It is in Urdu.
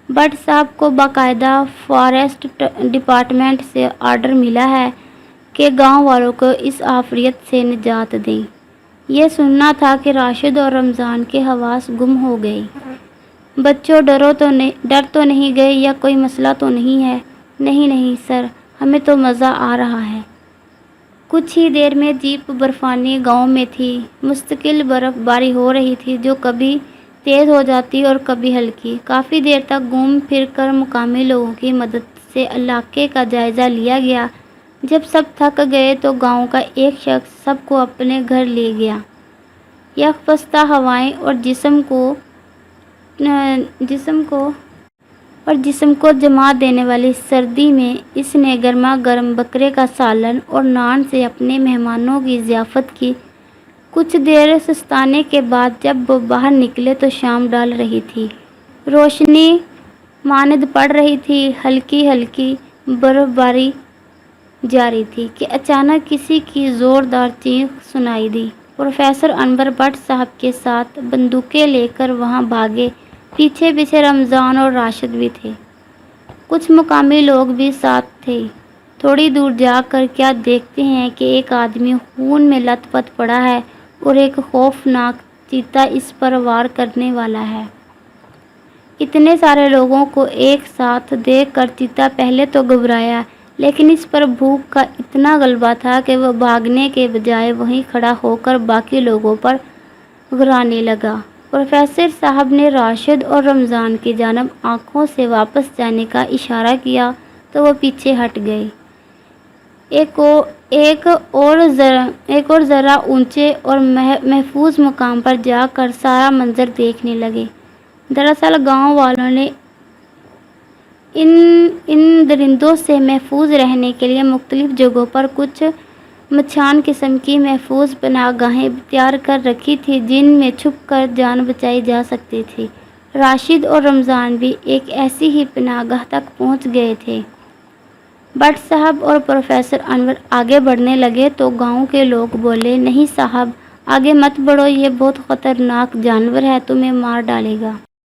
بٹ صاحب کو باقاعدہ فارسٹ ڈپارٹمنٹ سے آرڈر ملا ہے کہ گاؤں والوں کو اس آفریت سے نجات دیں۔ یہ سننا تھا کہ راشد اور رمضان کے حواس گم ہو گئے۔ بچوں ڈر تو نہیں گئے یا کوئی مسئلہ تو نہیں ہے؟ نہیں نہیں سر، ہمیں تو مزہ آ رہا ہے۔ کچھ ہی دیر میں جیپ برفانی گاؤں میں تھی۔ مستقل برف باری ہو رہی تھی جو کبھی تیز ہو جاتی اور کبھی ہلکی۔ کافی دیر تک گھوم پھر کر مقامی لوگوں کی مدد سے علاقے کا جائزہ لیا گیا۔ جب سب تھک گئے تو گاؤں کا ایک شخص سب کو اپنے گھر لے گیا۔ یکپستہ ہوائیں اور جسم کو جما دینے والی سردی میں اس نے گرما گرم بکرے کا سالن اور نان سے اپنے مہمانوں کی ضیافت کی۔ کچھ دیر سستانے کے بعد جب وہ باہر نکلے تو شام ڈھل رہی تھی۔ روشنی ماند پڑ رہی تھی۔ ہلکی ہلکی برف باری جاری تھی کہ اچانک کسی کی زوردار چیخ سنائی دی۔ پروفیسر انور بٹ صاحب کے ساتھ بندوقیں لے کر وہاں بھاگے۔ پیچھے پیچھے رمضان اور راشد بھی تھے۔ کچھ مقامی لوگ بھی ساتھ تھے۔ تھوڑی دور جا کر کیا دیکھتے ہیں کہ ایک آدمی خون میں لت پت پڑا ہے اور ایک خوفناک چیتا اس پر وار کرنے والا ہے۔ اتنے سارے لوگوں کو ایک ساتھ دیکھ کر چیتا پہلے تو گھبرایا، لیکن اس پر بھوک کا اتنا غلبہ تھا کہ وہ بھاگنے کے بجائے وہیں کھڑا ہو کر باقی لوگوں پر گھرانے لگا۔ پروفیسر صاحب نے راشد اور رمضان کی جانب آنکھوں سے واپس جانے کا اشارہ کیا تو وہ پیچھے ہٹ گئے۔ ایک اور ذرا اونچے اور محفوظ مقام پر جا کر سارا منظر دیکھنے لگے۔ دراصل گاؤں والوں نے ان درندوں سے محفوظ رہنے کے لیے مختلف جگہوں پر کچھ مچھان قسم کی محفوظ پناہ گاہیں تیار کر رکھی تھیں جن میں چھپ کر جان بچائی جا سکتی تھی۔ راشد اور رمضان بھی ایک ایسی ہی پناہ گاہ تک پہنچ گئے تھے۔ بٹ صاحب اور پروفیسر انور آگے بڑھنے لگے تو گاؤں کے لوگ بولے، نہیں صاحب، آگے مت بڑھو، یہ بہت خطرناک جانور ہے، تمہیں مار ڈالے گا۔